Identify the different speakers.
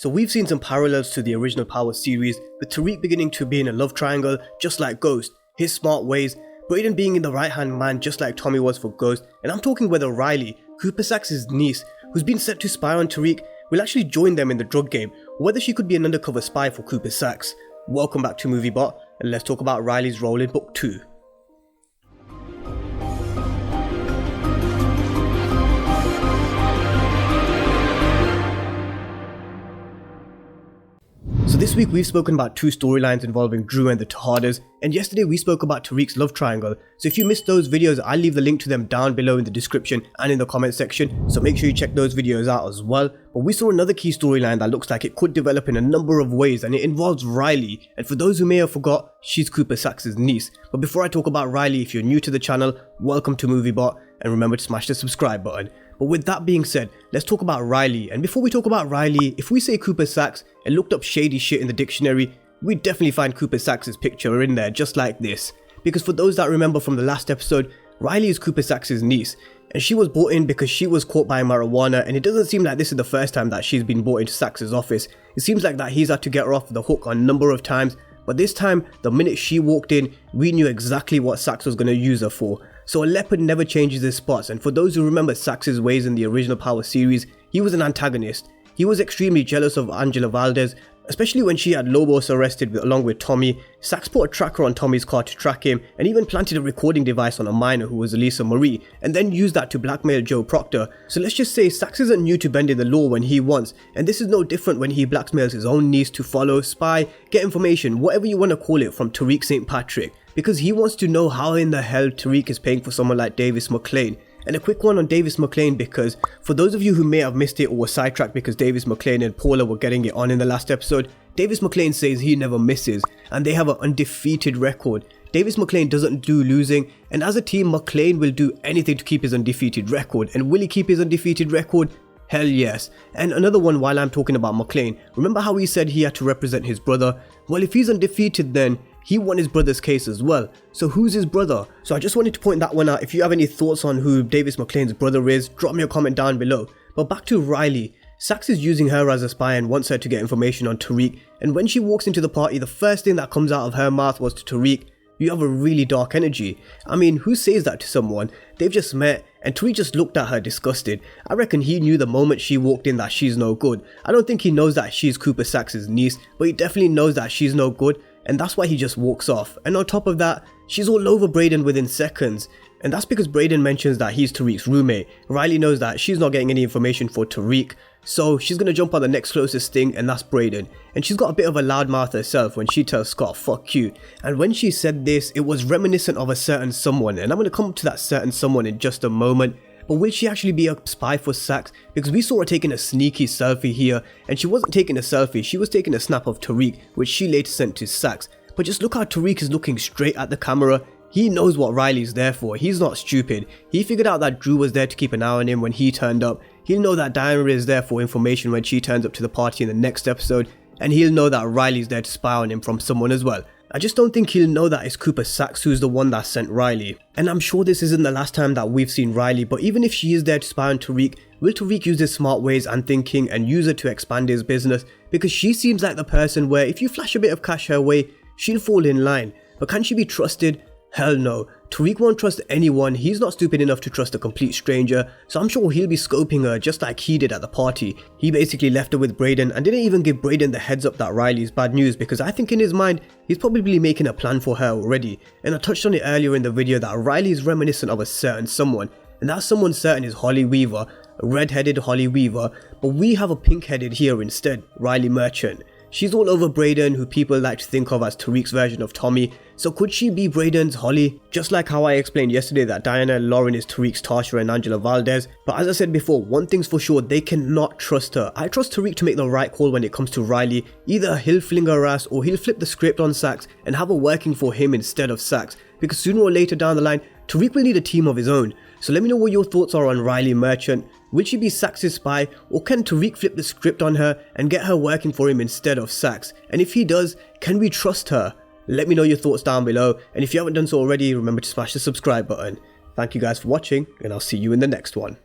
Speaker 1: So we've seen some parallels to the original Power series, with Tariq beginning to be in a love triangle just like Ghost, his smart ways, Brayden being in the right hand man just like Tommy was for Ghost, and I'm talking whether Riley, Cooper Sax's niece, who's been set to spy on Tariq, will actually join them in the drug game, or whether she could be an undercover spy for Cooper Sax. Welcome back to MovieBot, and let's talk about Riley's role in Book 2. So this week we've spoken about two storylines involving Drew and the Tejadas, and yesterday we spoke about Tariq's love triangle. So if you missed those videos, I'll leave the link to them down below in the description and in the comment section, so make sure you check those videos out as well. But we saw another key storyline that looks like it could develop in a number of ways, and it involves Riley, and for those who may have forgot, she's Cooper Sax's niece. But before I talk about Riley, if you're new to the channel, welcome to MovieBot, and remember to smash the subscribe button. But with that being said, let's talk about Riley. And before we talk about Riley, if we say Cooper Sax and looked up shady shit in the dictionary, we'd definitely find Cooper Sax's picture in there just like this. Because for those that remember from the last episode, Riley is Cooper Sax's niece, and she was brought in because she was caught by marijuana, and it doesn't seem like this is the first time that she's been brought into Sax's office. It seems like that he's had to get her off the hook on a number of times, but this time, the minute she walked in, we knew exactly what Sax was going to use her for. So a leopard never changes his spots, and for those who remember Sax's ways in the original Power series, he was an antagonist. He was extremely jealous of Angela Valdez, especially when she had Lobos arrested along with Tommy. Sax put a tracker on Tommy's car to track him, and even planted a recording device on a minor who was Elisa Marie, and then used that to blackmail Joe Proctor. So let's just say Sax isn't new to bending the law when he wants, and this is no different when he blackmails his own niece to follow, spy, get information, whatever you want to call it, from Tariq St. Patrick. Because he wants to know how in the hell Tariq is paying for someone like Davis McLean. And a quick one on Davis McLean, because for those of you who may have missed it or were sidetracked because Davis McLean and Paula were getting it on in the last episode, Davis McLean says he never misses, and they have an undefeated record. Davis McLean doesn't do losing, and as a team, McLean will do anything to keep his undefeated record. And will he keep his undefeated record? Hell yes. And another one while I'm talking about McLean, remember how he said he had to represent his brother? Well, if he's undefeated, then he won his brother's case as well. So who's his brother? So I just wanted to point that one out. If you have any thoughts on who Davis McLean's brother is, drop me a comment down below. But back to Riley. Sax is using her as a spy and wants her to get information on Tariq, and when she walks into the party, the first thing that comes out of her mouth was to Tariq, "You have a really dark energy." I mean, who says that to someone? They've just met, and Tariq just looked at her disgusted. I reckon he knew the moment she walked in that she's no good. I don't think he knows that she's Cooper Sax's niece, but he definitely knows that she's no good, and that's why he just walks off. And on top of that, she's all over Brayden within seconds. And that's because Brayden mentions that he's Tariq's roommate. Riley knows that she's not getting any information for Tariq, so she's gonna jump on the next closest thing, and that's Brayden. And she's got a bit of a loudmouth herself when she tells Scott, "Fuck you." And when she said this, it was reminiscent of a certain someone, and I'm gonna come to that certain someone in just a moment. But will she actually be a spy for Sax? Because we saw her taking a sneaky selfie here, and she wasn't taking a selfie, she was taking a snap of Tariq, which she later sent to Sax. But just look how Tariq is looking straight at the camera. He knows what Riley's there for. He's not stupid. He figured out that Drew was there to keep an eye on him when he turned up. He'll know that Diana is there for information when she turns up to the party in the next episode, and he'll know that Riley's there to spy on him from someone as well. I just don't think he'll know that it's Cooper Sax who's the one that sent Riley. And I'm sure this isn't the last time that we've seen Riley, but even if she is there to spy on Tariq, will Tariq use his smart ways and thinking and use her to expand his business? Because she seems like the person where if you flash a bit of cash her way, she'll fall in line. But can she be trusted? Hell no. Tariq won't trust anyone. He's not stupid enough to trust a complete stranger, so I'm sure he'll be scoping her just like he did at the party. He basically left her with Brayden and didn't even give Brayden the heads up that Riley's bad news, because I think in his mind, he's probably making a plan for her already. And I touched on it earlier in the video that Riley is reminiscent of a certain someone, and that someone certain is Holly Weaver, a red-headed Holly Weaver, but we have a pink-headed here instead, Riley Merchant. She's all over Brayden, who people like to think of as Tariq's version of Tommy, so could she be Brayden's Holly? Just like how I explained yesterday that Diana and Lauren is Tariq's Tasha and Angela Valdez, but as I said before, one thing's for sure, they cannot trust her. I trust Tariq to make the right call when it comes to Riley. Either he'll fling her ass or he'll flip the script on Sax and have her working for him instead of Sax, because sooner or later down the line, Tariq will need a team of his own. So let me know what your thoughts are on Riley Merchant. Will she be Sax's spy, or can Tariq flip the script on her and get her working for him instead of Sax? And if he does, can we trust her? Let me know your thoughts down below, and if you haven't done so already, remember to smash the subscribe button. Thank you guys for watching, and I'll see you in the next one.